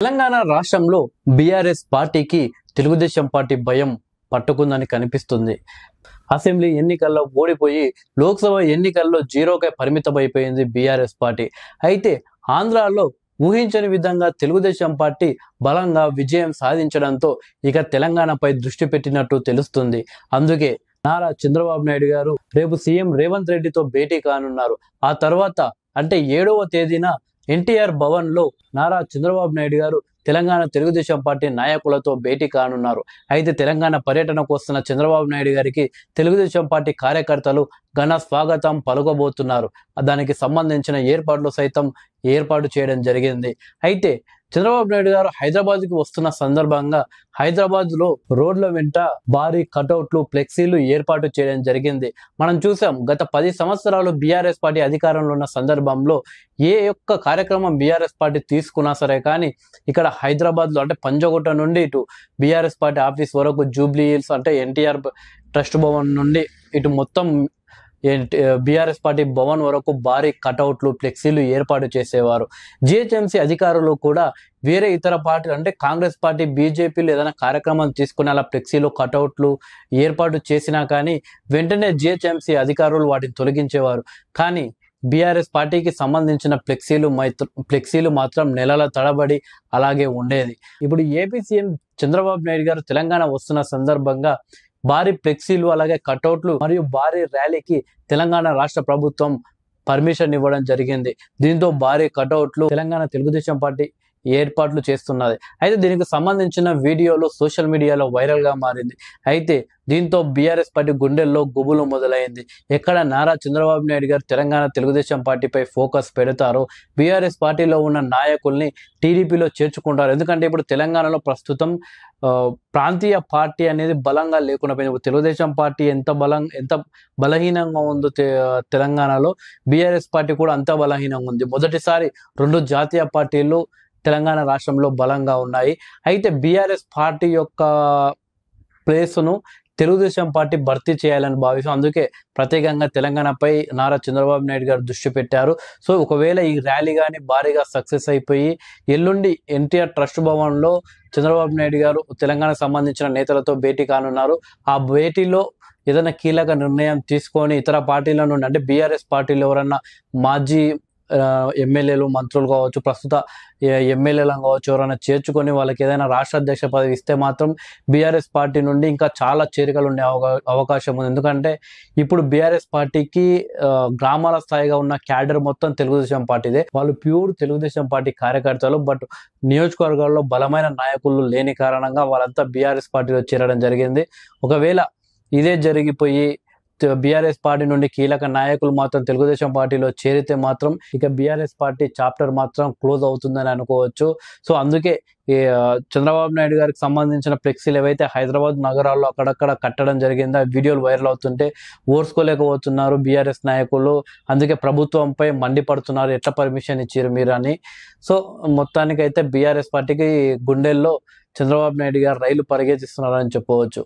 తెలంగాణ రాష్ట్రంలో బీఆర్ఎస్ పార్టీకి తెలుగుదేశం పార్టీ భయం పట్టుకుందని కనిపిస్తుంది. అసెంబ్లీ ఎన్నికల్లో ఓడిపోయి లోక్సభ ఎన్నికల్లో జీరోకే పరిమితమైపోయింది బీఆర్ఎస్ పార్టీ. అయితే ఆంధ్రాలో ఊహించని విధంగా తెలుగుదేశం పార్టీ బలంగా విజయం సాధించడంతో ఇక తెలంగాణపై దృష్టి పెట్టినట్టు తెలుస్తుంది. అందుకే నారా చంద్రబాబు నాయుడు గారు రేపు సీఎం రేవంత్ రెడ్డితో భేటీ కానున్నారు. ఆ తర్వాత అంటే 7వ తేదీన ఎన్టీఆర్ భవన్ లో నారా చంద్రబాబు నాయుడు గారు తెలంగాణ తెలుగుదేశం పార్టీ నాయకులతో భేటీ కానున్నారు. అయితే తెలంగాణ పర్యటనకు వస్తున్న చంద్రబాబు నాయుడు గారికి తెలుగుదేశం పార్టీ కార్యకర్తలు ఘన స్వాగతం పలుకబోతున్నారు. దానికి సంబంధించిన ఏర్పాట్లు సైతం ఏర్పాటు చేయడం జరిగింది. అయితే చంద్రబాబు నాయుడు గారు హైదరాబాద్కి వస్తున్న సందర్భంగా హైదరాబాద్ లో రోడ్ల వెంట భారీ కటౌట్లు, ఫ్లెక్సీలు ఏర్పాటు చేయడం జరిగింది. మనం చూసాం గత 10 సంవత్సరాలు బీఆర్ఎస్ పార్టీ అధికారంలో ఉన్న సందర్భంలో ఏ ఒక్క కార్యక్రమం బీఆర్ఎస్ పార్టీ తీసుకున్నా సరే కానీ ఇక్కడ హైదరాబాద్ లో అంటే పంజగుట్ట నుండి ఇటు బీఆర్ఎస్ పార్టీ ఆఫీస్ వరకు జూబ్లీ హిల్స్ అంటే ఎన్టీఆర్ ట్రస్ట్ భవన్ నుండి ఇటు మొత్తం బీఆర్ఎస్ పార్టీ భవన్ వరకు భారీ కటౌట్లు, ఫ్లెక్సీలు ఏర్పాటు చేసేవారు. జిహెచ్ఎంసీ అధికారులు కూడా వేరే ఇతర పార్టీలు అంటే కాంగ్రెస్ పార్టీ, బీజేపీలు ఏదైనా కార్యక్రమం తీసుకుని అలా ఫ్లెక్సీలు, కటౌట్లు ఏర్పాటు చేసినా కానీ వెంటనే జిహెచ్ఎంసీ అధికారులు వాటిని తొలగించేవారు. కానీ బీఆర్ఎస్ పార్టీకి సంబంధించిన ఫ్లెక్సీలు మాత్రం నెలల తడబడి అలాగే ఉండేది. ఇప్పుడు ఏపీ సీఎం చంద్రబాబు నాయుడు గారు తెలంగాణ వస్తున్న సందర్భంగా భారీ ఫ్లెక్సీలు, అలాగే కటౌట్లు మరియు భారీ ర్యాలీకి తెలంగాణ రాష్ట్ర ప్రభుత్వం పర్మిషన్ ఇవ్వడం జరిగింది. దీంతో భారీ కటౌట్లు తెలంగాణ తెలుగుదేశం పార్టీ ఏర్పాట్లు చేస్తున్నది. అయితే దీనికి సంబంధించిన వీడియోలు సోషల్ మీడియాలో వైరల్ గా మారింది. అయితే దీంతో బీఆర్ఎస్ పార్టీ గుండెల్లో గుబులు మొదలైంది. ఎక్కడ నారా చంద్రబాబు నాయుడు గారు తెలంగాణ తెలుగుదేశం పార్టీపై ఫోకస్ పెడతారో బీఆర్ఎస్ పార్టీలో ఉన్న నాయకుల్ని టీడీపీలో చేర్చుకుంటారు. ఎందుకంటే ఇప్పుడు తెలంగాణలో ప్రస్తుతం ప్రాంతీయ పార్టీ అనేది బలంగా లేకుండా పోయింది. తెలుగుదేశం పార్టీ ఎంత బలహీనంగా ఉందో తెలంగాణలో బీఆర్ఎస్ పార్టీ కూడా అంత బలహీనంగా ఉంది. మొదటిసారి 2 జాతీయ పార్టీలు తెలంగాణ రాష్ట్రంలో బలంగా ఉన్నాయి. అయితే బీఆర్ఎస్ పార్టీ యొక్క ప్లేస్ను తెలుగుదేశం పార్టీ భర్తీ చేయాలని భావిస్తాం. అందుకే ప్రత్యేకంగా తెలంగాణపై నారా చంద్రబాబు నాయుడు గారు దృష్టి పెట్టారు. సో ఒకవేళ ఈ ర్యాలీ కానీ భారీగా సక్సెస్ అయిపోయి ఎల్లుండి ఎన్టీఆర్ ట్రస్ట్ భవన్లో చంద్రబాబు నాయుడు గారు తెలంగాణకు సంబంధించిన నేతలతో భేటీ కానున్నారు. ఆ భేటీలో ఏదైనా కీలక నిర్ణయం తీసుకొని ఇతర పార్టీల నుండి అంటే బీఆర్ఎస్ పార్టీలో ఎవరన్నా మాజీ ఎమ్మెల్యేలు, మంత్రులు కావచ్చు, ప్రస్తుత ఎమ్మెల్యేలను కావచ్చు ఎవరైనా చేర్చుకొని వాళ్ళకి ఏదైనా రాష్ట్ర అధ్యక్ష పదవి ఇస్తే మాత్రం బీఆర్ఎస్ పార్టీ నుండి ఇంకా చాలా చేరికలు ఉండే అవకాశం ఉంది. ఎందుకంటే ఇప్పుడు బీఆర్ఎస్ పార్టీకి గ్రామాల స్థాయిగా ఉన్న క్యాడర్ మొత్తం తెలుగుదేశం పార్టీదే. వాళ్ళు ప్యూర్ తెలుగుదేశం పార్టీ కార్యకర్తలు. బట్ నియోజకవర్గాల్లో బలమైన నాయకులు లేని కారణంగా వాళ్ళంతా బీఆర్ఎస్ పార్టీలో చేరడం జరిగింది. ఒకవేళ ఇదే జరిగిపోయి బీఆర్ఎస్ పార్టీ నుండి కీలక నాయకులు మాత్రం తెలుగుదేశం పార్టీలో చేరితే మాత్రం ఇక బీఆర్ఎస్ పార్టీ చాప్టర్ మాత్రం క్లోజ్ అవుతుందని అనుకోవచ్చు. సో అందుకే చంద్రబాబు నాయుడు గారికి సంబంధించిన ఫ్లెక్సీలు ఏవైతే హైదరాబాద్ నగరాల్లో అక్కడక్కడ కట్టడం జరిగిందో ఆ వీడియోలు వైరల్ అవుతుంటే ఓర్చుకోలేకపోతున్నారు బీఆర్ఎస్ నాయకులు. అందుకే ప్రభుత్వంపై మండిపడుతున్నారు, ఎట్లా పర్మిషన్ ఇచ్చారు మీరు అని. సో మొత్తానికైతే బీఆర్ఎస్ పార్టీకి గుండెల్లో చంద్రబాబు నాయుడు గారు రైలు పరిగెత్తిస్తున్నారని చెప్పవచ్చు.